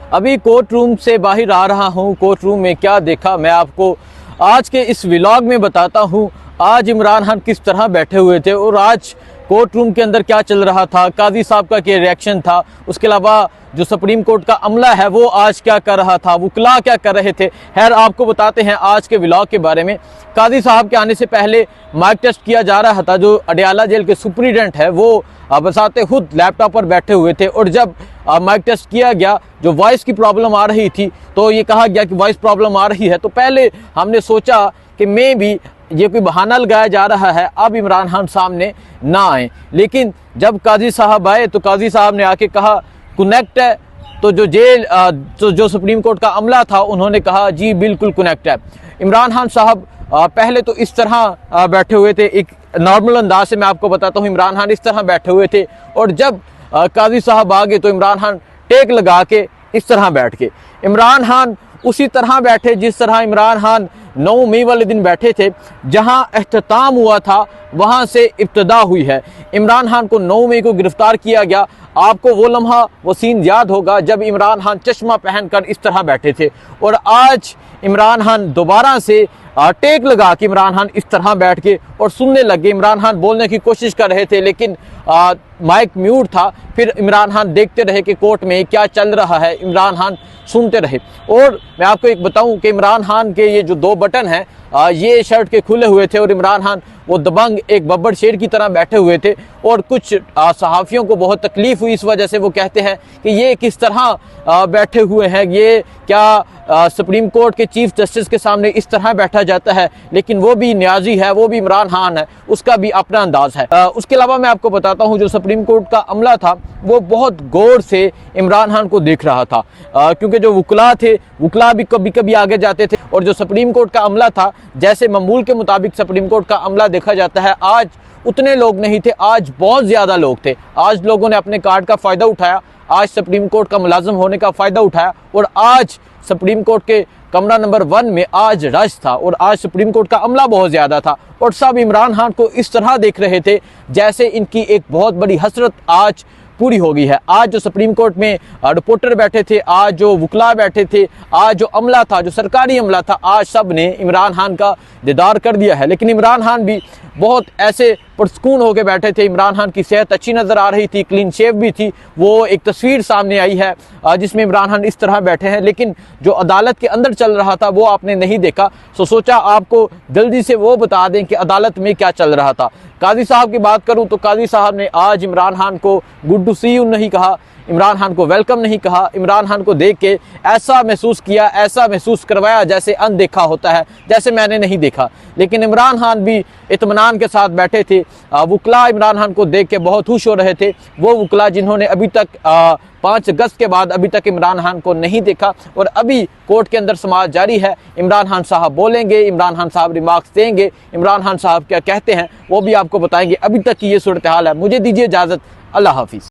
अभी court room से बाहर आ रहा हूं। कोर्ट रूम में क्या देखा मैं आपको आज के इस व्लॉग में बताता हूं। आज इमरान खान किस तरह बैठे हुए थे और आज कोर्ट रूम के अंदर क्या चल रहा था, काजी साहब का क्या रिएक्शन था, उसके अलावा जो सुप्रीम कोर्ट का अमला है वो आज क्या कर रहा था, वकला क्या कर रहे थे। खैर आपको बताते हैं आज के व्लॉग के बारे में। काजी साहब के आने से पहले माइक टेस्ट किया जा रहा था। जो अडयाला जेल के सुप्रीडेंट है वो बसाते खुद लैपटॉप पर बैठे हुए थे और जब माइक टेस्ट किया गया, जो वॉइस की प्रॉब्लम आ रही थी तो ये कहा गया कि वॉइस प्रॉब्लम आ रही है। तो पहले हमने सोचा कि मैं भी ये कोई बहाना लगाया जा रहा है, अब इमरान खान सामने ना आए। लेकिन जब काजी साहब आए तो काजी साहब ने आके कहा कनेक्ट है। तो जो जेल जो सुप्रीम कोर्ट का अमला था उन्होंने कहा जी बिल्कुल कनेक्ट है। इमरान खान साहब पहले तो इस तरह बैठे हुए थे, एक नॉर्मल अंदाज से मैं आपको बताता हूँ। इमरान खान इस तरह बैठे हुए थे और जब काजी साहब आ गए तो इमरान खान टेक लगा के इस तरह बैठ के इमरान खान उसी तरह बैठे जिस तरह इमरान खान 9 मई वाले दिन बैठे थे। जहां अख्ताम हुआ था वहां से इब्तदा हुई है। इमरान खान को 9 मई को गिरफ्तार किया गया। आपको वो लम्हा वो सीन याद होगा जब इमरान खान चश्मा पहनकर इस तरह बैठे थे और आज इमरान खान दोबारा से टेक लगा के इमरान खान इस तरह बैठ के और सुनने लगे। इमरान खान बोलने की कोशिश कर रहे थे लेकिन माइक म्यूट था। फिर इमरान खान देखते रहे कि कोर्ट में क्या चल रहा है, इमरान खान सुनते रहे। और मैं आपको एक बताऊं कि इमरान खान के ये जो 2 बटन हैं ये शर्ट के खुले हुए थे और इमरान खान वो दबंग एक बब्बर शेर की तरह बैठे हुए थे और कुछ सहाफ़ियों को बहुत तकलीफ हुई। इस वजह से वो कहते हैं कि ये किस तरह बैठे हुए हैं, ये क्या सुप्रीम कोर्ट के चीफ जस्टिस के सामने इस तरह बैठा जाता है। लेकिन वो भी न्याजी है, वो भी इमरान खान है, उसका भी अपना अंदाज है। उसके अलावा मैं आपको बताता हूँ जो सुप्रीम कोर्ट का अमला था वो बहुत गौर से इमरान खान को देख रहा था क्योंकि जो वकला थे वकला भी कभी कभी आगे जाते थे और जो सुप्रीम कोर्ट का अमला था जैसे मामूल के मुताबिक सुप्रीम कोर्ट का अमला देखा जाता है आज उतने लोग नहीं थे, आज बहुत ज़्यादा लोग थे। आज लोगों ने अपने कार्ड का फ़ायदा उठाया, आज सुप्रीम कोर्ट का मुलाजिम होने का फ़ायदा उठाया और आज सुप्रीम कोर्ट के कमरा नंबर 1 में आज रश था और आज सुप्रीम कोर्ट का अमला बहुत ज़्यादा था और सब इमरान खान को इस तरह देख रहे थे जैसे इनकी एक बहुत बड़ी हसरत आज पूरी हो गई है। आज जो सुप्रीम कोर्ट में रिपोर्टर बैठे थे, आज जो वकला बैठे थे, आज जो अमला था, जो सरकारी अमला था, आज सब ने इमरान खान का दीदार कर दिया है। लेकिन इमरान खान भी बहुत ऐसे पुरसकून होकर बैठे थे। इमरान खान की सेहत अच्छी नज़र आ रही थी, क्लीन शेव भी थी। वो एक तस्वीर सामने आई है जिसमें इमरान खान इस तरह बैठे हैं। लेकिन जो अदालत के अंदर चल रहा था वो आपने नहीं देखा, तो सोचा आपको जल्दी से वो बता दें कि अदालत में क्या चल रहा था। काजी साहब की बात करूं तो काजी साहब ने आज इमरान खान को गुड टू सी यू नहीं कहा, इमरान खान को वेलकम नहीं कहा। इमरान खान को देख के ऐसा महसूस किया, ऐसा महसूस करवाया जैसे अनदेखा होता है, जैसे मैंने नहीं देखा। लेकिन इमरान खान भी इत्मीनान के साथ बैठे थे। वकला इमरान खान को देख के बहुत खुश हो रहे थे, वो वकला जिन्होंने अभी तक 5 अगस्त के बाद अभी तक इमरान खान को नहीं देखा। और अभी कोर्ट के अंदर समाअत जारी है, इमरान खान साहब बोलेंगे, इमरान खान साहब रिमार्क्स देंगे, इमरान खान साहब क्या कहते हैं वो भी आपको बताएंगे। अभी तक की ये सूरत हाल है। मुझे दीजिए इजाज़त, अल्लाह हाफिज़।